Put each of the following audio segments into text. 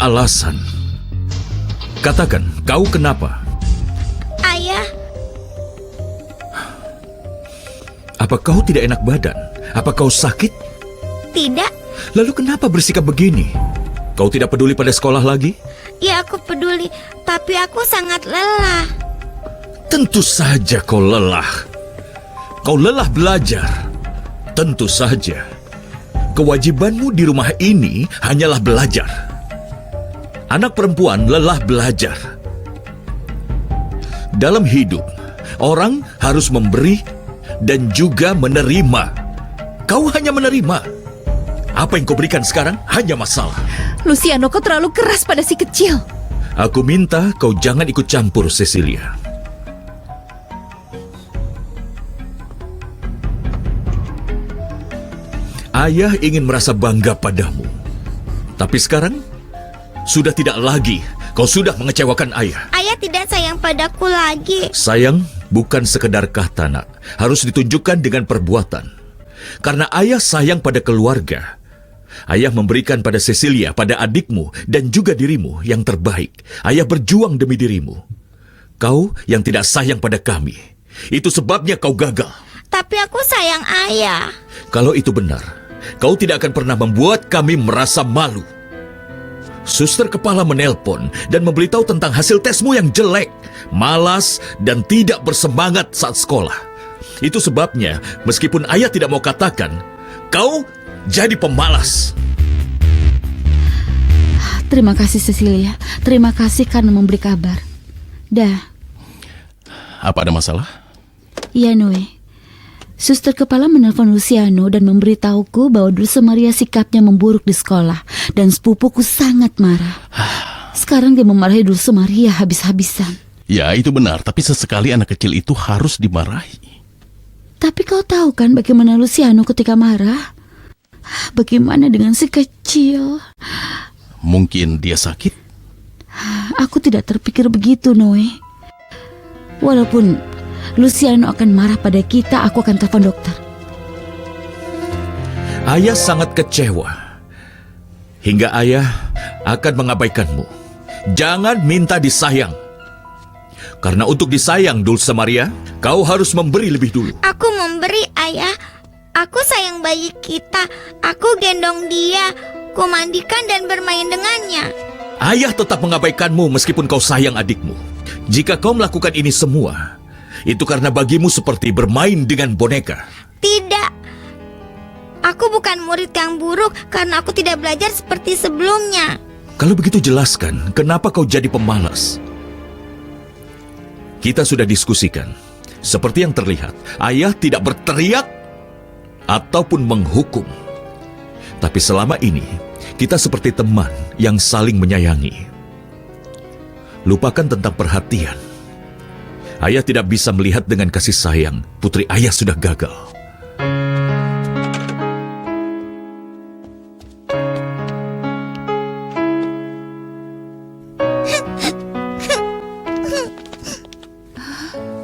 alasan. Katakan, kau kenapa? Ayah, Apa kau tidak enak badan? Apa kau sakit? tidak. Lalu kenapa bersikap begini? Kau tidak peduli pada sekolah lagi? Ya, aku peduli, tapi aku sangat lelah. Tentu saja kau lelah. Kau lelah belajar. Tentu saja. Kewajibanmu di rumah ini hanyalah belajar. Anak perempuan lelah belajar. Dalam hidup, orang harus memberi dan juga menerima. Kau hanya menerima. Apa yang kau berikan sekarang hanya masalah. Luciano, kau terlalu keras pada si kecil. Aku minta kau jangan ikut campur, Cecilia. Ayah ingin merasa bangga padamu. Tapi sekarang, sudah tidak lagi. Kau sudah mengecewakan ayah. Ayah tidak sayang padaku lagi. Sayang bukan sekedar kata, nak. Harus ditunjukkan dengan perbuatan. Karena ayah sayang pada keluarga. Ayah memberikan pada Cecilia, pada adikmu, dan juga dirimu yang terbaik. Ayah berjuang demi dirimu. Kau yang tidak sayang pada kami. Itu sebabnya kau gagal. Tapi aku sayang ayah. Kalau itu benar, kau tidak akan pernah membuat kami merasa malu. Suster kepala menelpon dan memberitahu tentang hasil tesmu yang jelek, malas, dan tidak bersemangat saat sekolah. Itu sebabnya, meskipun ayah tidak mau katakan, kau jadi pemalas. Terima kasih Cecilia. Terima kasih karena memberi kabar. Dah. Apa ada masalah? Iya, Noe. Suster kepala menelpon Luciano dan memberitahuku bahwa Dulce Maria sikapnya memburuk di sekolah dan sepupuku sangat marah. Sekarang dia memarahi Dulce Maria habis-habisan. Ya, itu benar, tapi sesekali anak kecil itu harus dimarahi. Tapi kau tahu kan bagaimana Luciano ketika marah? Bagaimana dengan si kecil? Mungkin dia sakit? Aku tidak terpikir begitu, Noe. Walaupun Luciano akan marah pada kita, aku akan telepon dokter. Ayah sangat kecewa. Hingga ayah akan mengabaikanmu. Jangan minta disayang. Karena untuk disayang, Dulce Maria, kau harus memberi lebih dulu. Aku memberi, ayah. Aku sayang bayi kita. Aku gendong dia. Ku mandikan dan bermain dengannya. Ayah tetap mengabaikanmu meskipun kau sayang adikmu. Jika kau melakukan ini semua, itu karena bagimu seperti bermain dengan boneka. Tidak. Aku bukan murid yang buruk karena aku tidak belajar seperti sebelumnya. Kalau begitu jelaskan, kenapa kau jadi pemalas? Kita sudah diskusikan. Seperti yang terlihat, ayah tidak berteriak ataupun menghukum. Tapi selama ini, kita seperti teman yang saling menyayangi. Lupakan tentang perhatian. Ayah tidak bisa melihat dengan kasih sayang. Putri ayah sudah gagal.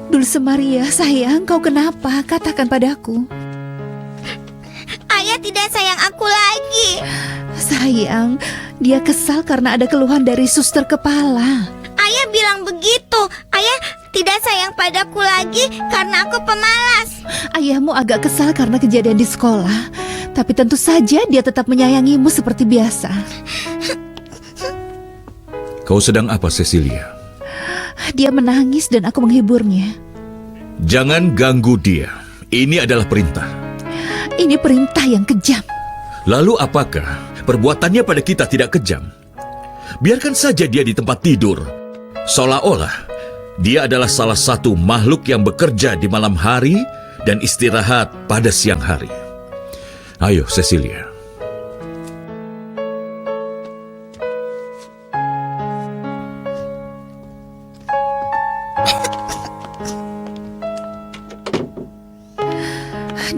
Dulce Maria, sayang, kau kenapa? Katakan padaku. Ayah tidak sayang aku lagi. Sayang, dia kesal karena ada keluhan dari suster kepala. Ayah bilang begitu. Ayah tidak sayang padaku lagi karena aku pemalas. Ayahmu agak kesal karena kejadian di sekolah. Tapi tentu saja dia tetap menyayangimu seperti biasa. Kau sedang apa, Cecilia? Dia menangis dan aku menghiburnya. Jangan ganggu dia. Ini adalah perintah. Ini perintah yang kejam. Lalu apakah perbuatannya pada kita tidak kejam? Biarkan saja dia di tempat tidur. Seolah-olah dia adalah salah satu makhluk yang bekerja di malam hari dan istirahat pada siang hari. Ayo, Cecilia.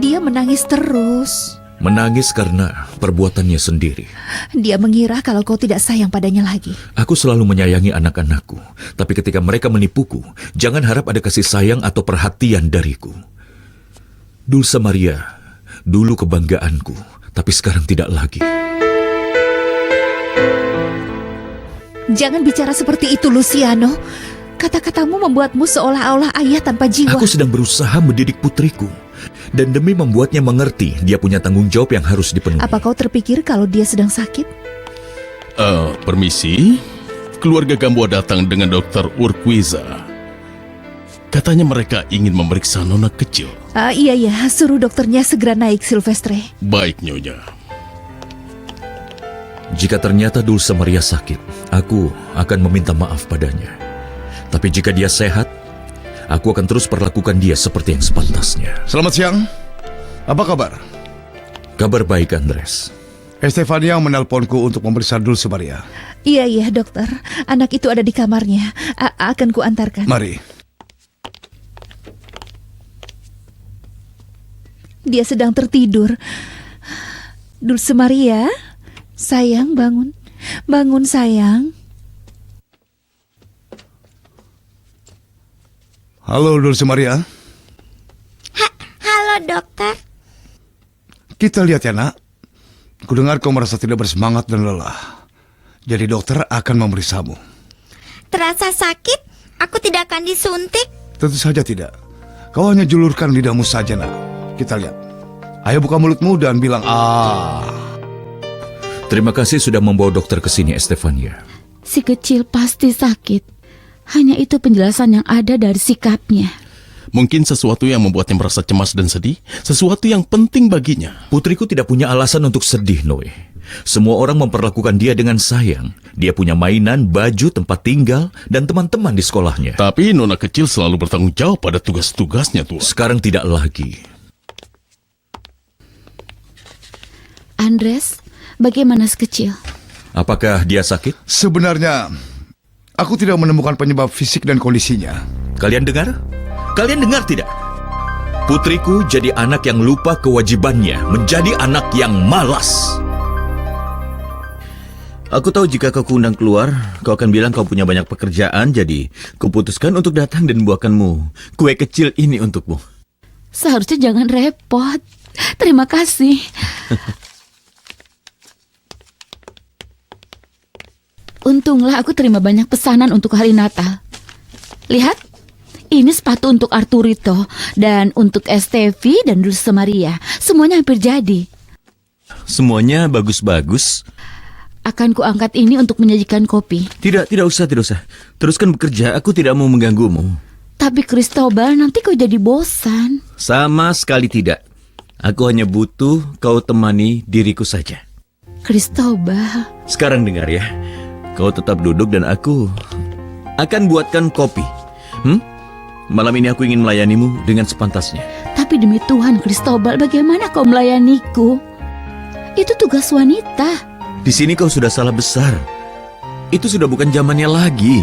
Dia menangis terus. Menangis karena perbuatannya sendiri. Dia mengira kalau kau tidak sayang padanya lagi. Aku selalu menyayangi anak-anakku, tapi ketika mereka menipuku, jangan harap ada kasih sayang atau perhatian dariku. Dulce Maria, dulu kebanggaanku, tapi sekarang tidak lagi. Jangan bicara seperti itu, Luciano. Kata-katamu membuatmu seolah-olah ayah tanpa jiwa. Aku sedang berusaha mendidik putriku. Dan demi membuatnya mengerti, dia punya tanggung jawab yang harus dipenuhi. Apa kau terpikir kalau dia sedang sakit? Permisi. Keluarga Gamboa datang dengan Dokter Urquiza. Katanya mereka ingin memeriksa nona kecil. Iya, suruh dokternya segera naik, Silvestre. Baik, Nyonya. Jika ternyata Dulce Maria sakit, aku akan meminta maaf padanya. Tapi jika dia sehat, aku akan terus perlakukan dia seperti yang sepantasnya. Selamat siang. Apa kabar? Kabar baik, Andres. Estefania menelponku untuk memeriksa Dulce Maria. Iya, dokter. Anak itu ada di kamarnya. Akan kuantarkan. Mari. Dia sedang tertidur. Dulce Maria, sayang, bangun. Bangun, sayang. Halo, Dulce Maria. Halo dokter. Kita lihat ya, nak. Kudengar kau merasa tidak bersemangat dan lelah. Jadi dokter akan memeriksamu. Terasa sakit? Aku tidak akan disuntik. Tentu saja tidak. Kau hanya julurkan lidahmu saja, nak. Kita lihat. Ayo buka mulutmu dan bilang Terima kasih sudah membawa dokter ke sini, Estefania. Si kecil pasti sakit. Hanya itu penjelasan yang ada dari sikapnya. Mungkin sesuatu yang membuatnya merasa cemas dan sedih, sesuatu yang penting baginya. Putriku tidak punya alasan untuk sedih, Noe. Semua orang memperlakukan dia dengan sayang. Dia punya mainan, baju, tempat tinggal, dan teman-teman di sekolahnya. Tapi nona kecil selalu bertanggung jawab pada tugas-tugasnya, Tuan. Sekarang tidak lagi. Andres, bagaimana si kecil? Apakah dia sakit? Sebenarnya, aku tidak menemukan penyebab fisik dan kondisinya. Kalian dengar? Kalian dengar tidak? Putriku jadi anak yang lupa kewajibannya, menjadi anak yang malas. Aku tahu jika kau kuundang keluar, kau akan bilang kau punya banyak pekerjaan, jadi kuputuskan untuk datang dan membuatkanmu kue kecil ini untukmu. Seharusnya jangan repot. Terima kasih. Untunglah aku terima banyak pesanan untuk hari Natal. Lihat, ini sepatu untuk Arturito dan untuk Estevi dan Dulce Maria. Semuanya hampir jadi. Semuanya bagus-bagus. Akan kuangkat ini untuk menyajikan kopi. Tidak usah. Teruskan bekerja, aku tidak mau mengganggumu. Tapi Cristobal, nanti kau jadi bosan. Sama sekali tidak. Aku hanya butuh kau temani diriku saja. Cristobal. Sekarang dengar ya. Kau tetap duduk dan aku akan buatkan kopi. Malam ini aku ingin melayanimu dengan sepantasnya. Tapi demi Tuhan, Cristobal, bagaimana kau melayaniku? Itu tugas wanita. Di sini kau sudah salah besar. Itu sudah bukan zamannya lagi.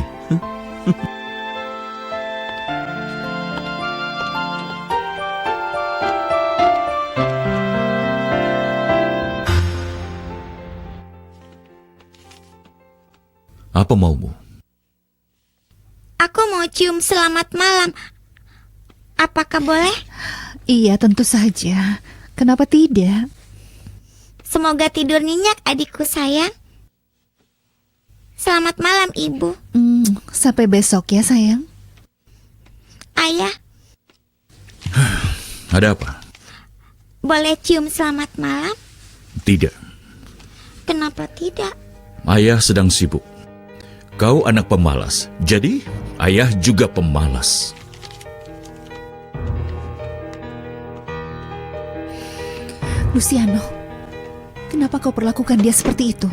Apa maumu? Aku mau cium selamat malam. Apakah boleh? Iya, tentu saja. Kenapa tidak? Semoga tidur nyenyak adikku sayang. Selamat malam ibu. Sampai besok ya, sayang. Ayah, Ada apa? boleh cium selamat malam? Tidak. Kenapa tidak? Ayah sedang sibuk. Kau anak pemalas, jadi ayah juga pemalas. Luciano, kenapa kau perlakukan dia seperti itu?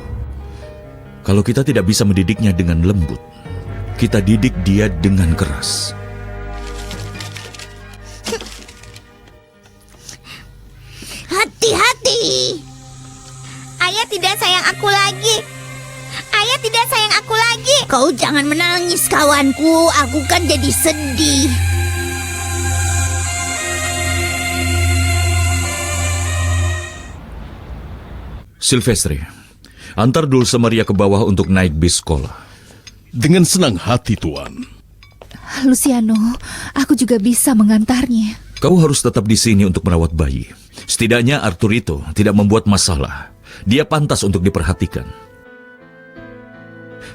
Kalau kita tidak bisa mendidiknya dengan lembut, kita didik dia dengan keras. Hati-hati. Ayah tidak sayang aku lagi. Ayah tidak sayang aku lagi. Kau jangan menangis kawanku, aku kan jadi sedih. Silvestre, antar Dulce Maria ke bawah untuk naik bis sekolah. Dengan senang hati, Tuan. Luciano, aku juga bisa mengantarnya. Kau harus tetap di sini untuk merawat bayi. Setidaknya Arturito tidak membuat masalah. Dia pantas untuk diperhatikan.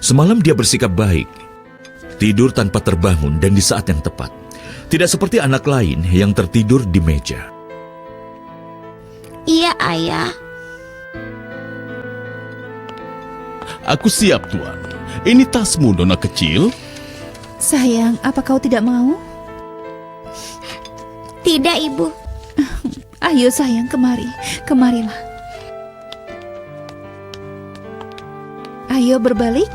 Semalam dia bersikap baik, tidur tanpa terbangun dan di saat yang tepat. Tidak seperti anak lain yang tertidur di meja. Iya, Ayah. Aku siap, Tuan. Ini tasmu, Nona kecil. Sayang, apa kau tidak mau? Tidak, Ibu. Ayo sayang, kemarilah. Ayo berbalik.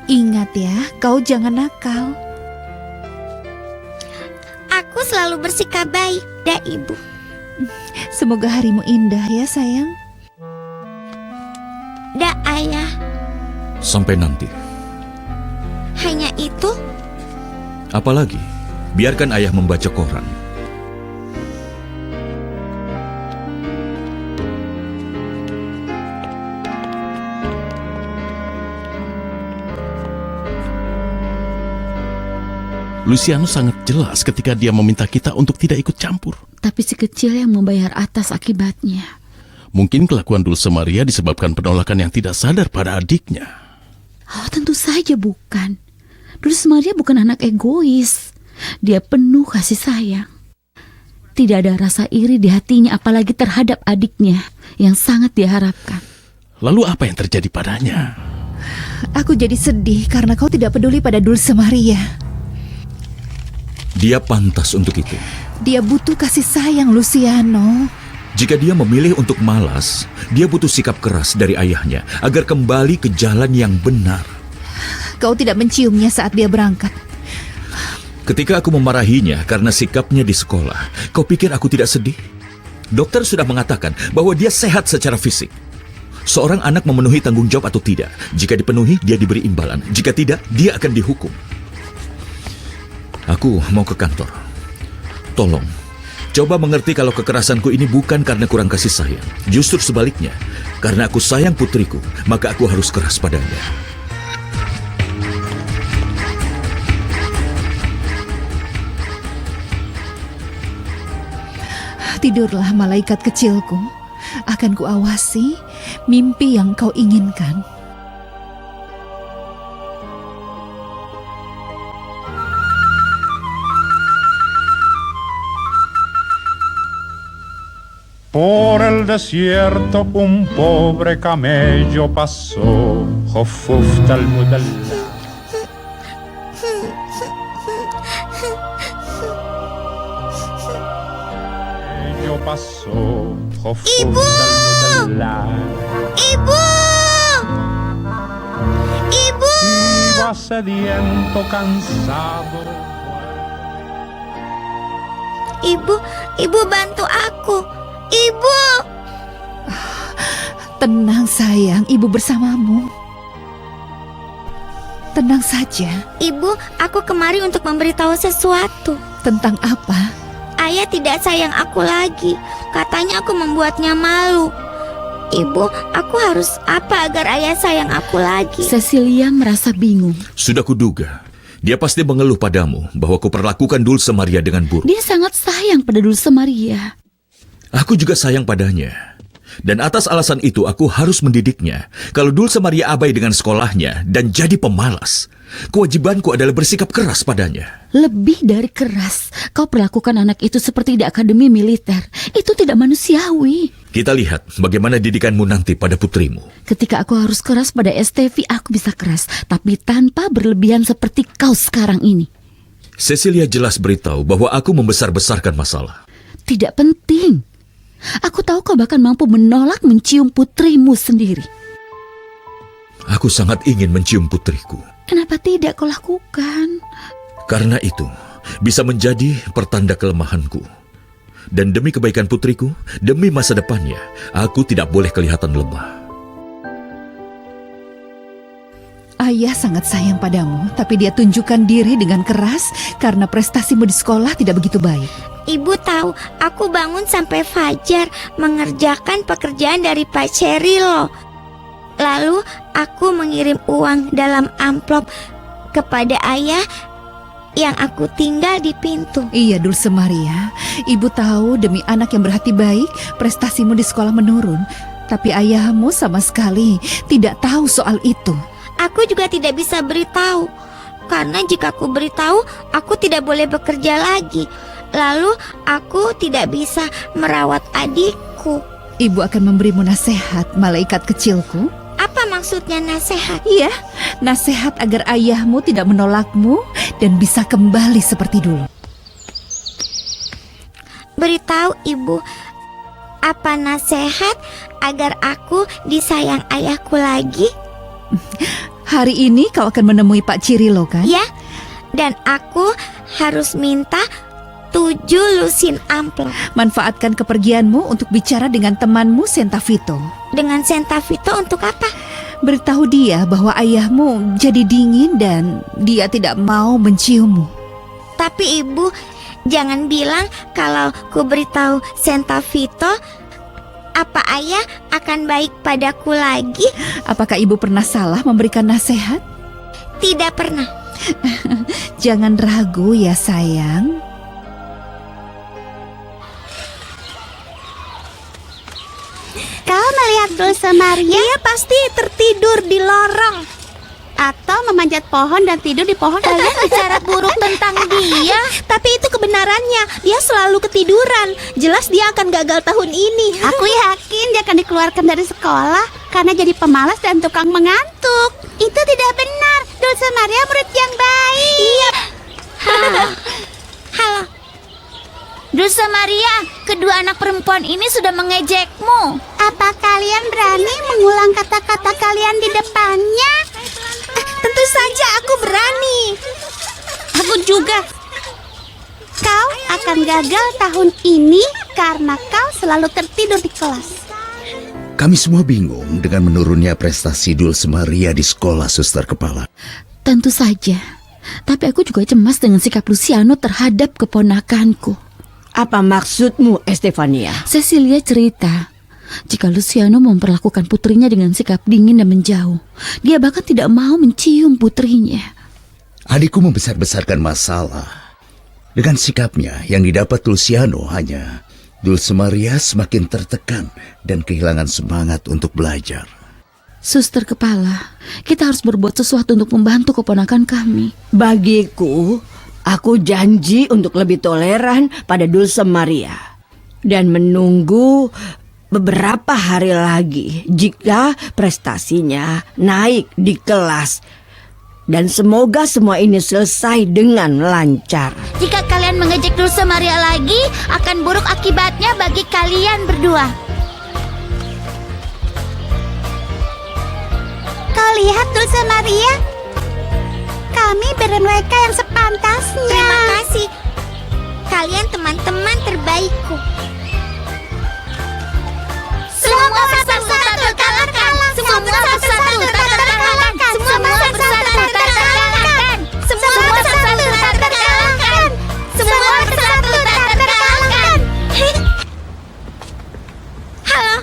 Ingat ya, kau jangan nakal. Aku selalu bersikap baik, dah Ibu. Semoga harimu indah ya sayang. Dah Ayah. Sampai nanti. Hanya itu? Apalagi, biarkan ayah membaca koran. Luciano sangat jelas ketika dia meminta kita untuk tidak ikut campur. Tapi si kecil yang membayar atas akibatnya. Mungkin kelakuan Dulce Maria disebabkan penolakan yang tidak sadar pada adiknya. Oh, tentu saja bukan. Dulce Maria bukan anak egois. Dia penuh kasih sayang. Tidak ada rasa iri di hatinya apalagi terhadap adiknya yang sangat diharapkan. Lalu apa yang terjadi padanya? Aku jadi sedih karena kau tidak peduli pada Dulce Maria. Dia pantas untuk itu. Dia butuh kasih sayang, Luciano. Jika dia memilih untuk malas, dia butuh sikap keras dari ayahnya agar kembali ke jalan yang benar. Kau tidak menciumnya saat dia berangkat. Ketika aku memarahinya karena sikapnya di sekolah, kau pikir aku tidak sedih? Dokter sudah mengatakan bahwa dia sehat secara fisik. Seorang anak memenuhi tanggung jawab atau tidak. Jika dipenuhi, dia diberi imbalan. Jika tidak, dia akan dihukum. Aku mau ke kantor. Tolong, coba mengerti kalau kekerasanku ini bukan karena kurang kasih sayang. Justru sebaliknya, karena aku sayang putriku, maka aku harus keras padanya. Tidurlah malaikat kecilku. Akan kuawasi mimpi yang kau inginkan. Por el desierto un pobre camello pasó, Jofuf Talmudallah. Camello pasó, Jofuf Talmudallah. Ibu! Ibu! Iba sediento, cansado. Ibu bantu aku. Ibu! Tenang sayang, ibu bersamamu. Tenang saja. Ibu, aku kemari untuk memberitahu sesuatu. Tentang apa? Ayah tidak sayang aku lagi. Katanya aku membuatnya malu. Ibu, aku harus apa agar ayah sayang aku lagi? Cecilia merasa bingung. Sudah kuduga, dia pasti mengeluh padamu bahwa kuperlakukan Dulce Maria dengan buruk. Dia sangat sayang pada Dulce Maria. Aku juga sayang padanya. Dan atas alasan itu aku harus mendidiknya. Kalau Dulce Maria abai dengan sekolahnya dan jadi pemalas, kewajibanku adalah bersikap keras padanya. Lebih dari keras, kau perlakukan anak itu seperti di akademi militer. Itu tidak manusiawi. Kita lihat bagaimana didikanmu nanti pada putrimu. Ketika aku harus keras pada Estevi, aku bisa keras. Tapi tanpa berlebihan seperti kau sekarang ini. Cecilia jelas beritahu bahwa aku membesar-besarkan masalah. Tidak penting. Aku tahu kau bahkan mampu menolak mencium putrimu sendiri. Aku sangat ingin mencium putriku. Kenapa tidak kau lakukan? Karena itu bisa menjadi pertanda kelemahanku. Dan demi kebaikan putriku, demi masa depannya, aku tidak boleh kelihatan lemah. Ayah sangat sayang padamu, tapi dia tunjukkan diri dengan keras karena prestasimu di sekolah tidak begitu baik. Ibu tahu, aku bangun sampai fajar mengerjakan pekerjaan dari Pak Cerilo. Lalu aku mengirim uang dalam amplop kepada ayah yang aku tinggal di pintu. Iya, Dulce Maria. Ibu tahu demi anak yang berhati baik, prestasimu di sekolah menurun. Tapi ayahmu sama sekali tidak tahu soal itu. Aku juga tidak bisa beritahu. Karena jika aku beritahu, aku tidak boleh bekerja lagi. Lalu aku tidak bisa merawat adikku. Ibu akan memberimu nasihat, malaikat kecilku. Apa maksudnya nasihat? Iya, nasihat agar ayahmu tidak menolakmu dan bisa kembali seperti dulu. Beritahu ibu, apa nasihat agar aku disayang ayahku lagi? Hari ini kau akan menemui Pak Cirilo, kan? Ya, dan aku harus minta 7 lusin amplop. Manfaatkan kepergianmu untuk bicara dengan temanmu Sentavito. Dengan Sentavito untuk apa? Beritahu dia bahwa ayahmu jadi dingin dan dia tidak mau menciummu. Tapi ibu, jangan bilang kalau ku beritahu Sentavito, apa ayah akan baik padaku lagi? Apakah ibu pernah salah memberikan nasihat? Tidak pernah. Jangan ragu ya sayang. Kau melihat Dulce Maria? Dia pasti tertidur di lorong atau memanjat pohon dan tidur di pohon. Kalian bicara buruk tentang dia. Tapi itu kebenarannya. Dia selalu ketiduran. Jelas dia akan gagal tahun ini. Aku yakin dia akan dikeluarkan dari sekolah karena jadi pemalas dan tukang mengantuk. Itu tidak benar. Dulce Maria murid yang baik. Iya. Halo. Dulce Maria, kedua anak perempuan ini sudah mengejekmu. Apa kalian berani mengulang kata-kata kalian di depannya? Tentu saja aku berani. Aku juga. Kau akan gagal tahun ini karena kau selalu tertidur di kelas. Kami semua bingung dengan menurunnya prestasi Dulce Maria di sekolah, Suster Kepala. Tentu saja. Tapi aku juga cemas dengan sikap Luciano terhadap keponakanku. Apa maksudmu, Estefania? Cecilia cerita, jika Luciano memperlakukan putrinya dengan sikap dingin dan menjauh, dia bahkan tidak mau mencium putrinya. Adikku membesar-besarkan masalah. Dengan sikapnya yang didapat Luciano hanya Dulce Maria semakin tertekan dan kehilangan semangat untuk belajar. Suster Kepala, kita harus berbuat sesuatu untuk membantu keponakan kami. Bagiku, aku janji untuk lebih toleran pada Dulce Maria dan menunggu beberapa hari lagi jika prestasinya naik di kelas. Dan semoga semua ini selesai dengan lancar. Jika kalian mengejek Dulce Maria lagi, akan buruk akibatnya bagi kalian berdua. Kau lihat Dulce Maria? Kami beri mereka yang sepantasnya. Terima kasih. Kalian teman-teman terbaikku. Semua bersatu terkalahkan. Semua bersatu terkalahkan. Semua bersatu terkalahkan. Semua bersatu terkalahkan. Semua bersatu terkalahkan. Halo.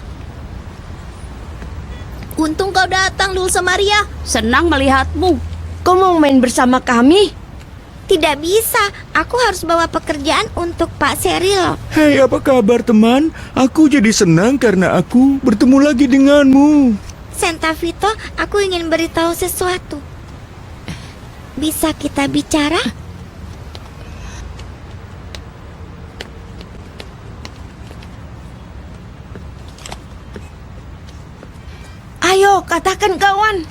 Untung kau datang, Dulce Maria. Senang melihatmu. Kau mau main bersama kami? Tidak bisa. Aku harus bawa pekerjaan untuk Pak Cirilo. Hei, apa kabar teman? Aku jadi senang karena aku bertemu lagi denganmu. Sentavito, aku ingin beritahu sesuatu. Bisa kita bicara? Ayo, katakan kawan.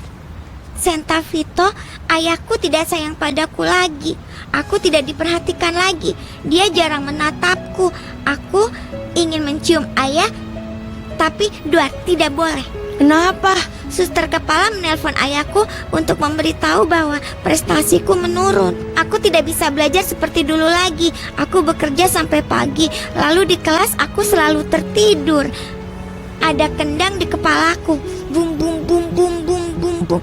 Sentavito, ayahku tidak sayang padaku lagi. Aku tidak diperhatikan lagi. Dia jarang menatapku. Aku ingin mencium ayah, tapi tidak boleh. Kenapa? Suster Kepala menelpon ayahku untuk memberitahu bahwa prestasiku menurun. Aku tidak bisa belajar seperti dulu lagi. Aku bekerja sampai pagi, lalu di kelas aku selalu tertidur. Ada kendang di kepalaku. Bum bum bum bum bum bum bum.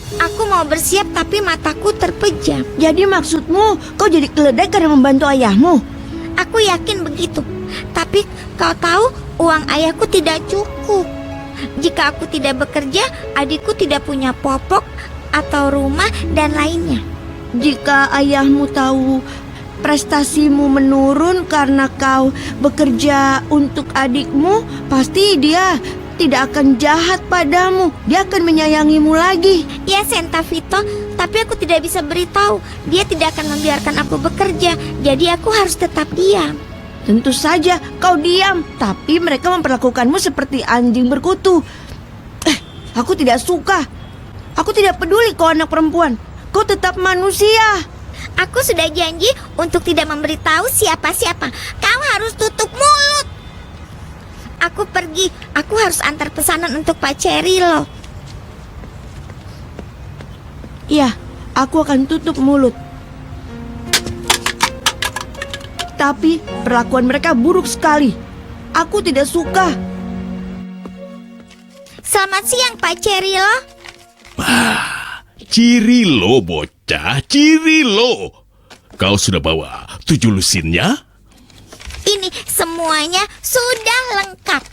Aku mau bersiap tapi mataku terpejam. Jadi maksudmu kau jadi keledai karena membantu ayahmu? Aku yakin begitu. Tapi kau tahu uang ayahku tidak cukup. Jika aku tidak bekerja, adikku tidak punya popok atau rumah dan lainnya. Jika ayahmu tahu prestasimu menurun karena kau bekerja untuk adikmu, pasti dia tidak akan jahat padamu. Dia akan menyayangimu lagi. Ya, Senta Vito, tapi aku tidak bisa beritahu. Dia tidak akan membiarkan aku bekerja, jadi aku harus tetap diam. Tentu saja kau diam, tapi mereka memperlakukanmu seperti anjing berkutu. Aku tidak suka. Aku tidak peduli kau anak perempuan. Kau tetap manusia. Aku sudah janji untuk tidak memberitahu siapa-siapa. Kau harus tutup mulut. Aku pergi. Aku harus antar pesanan untuk Pak Cerilo. Ya, aku akan tutup mulut. Tapi perlakuan mereka buruk sekali. Aku tidak suka. Selamat siang, Pak Cerilo. Cirilo, bocah, Cirilo. Kau sudah bawa 7 lusinnya? Ini semuanya sudah lengkap.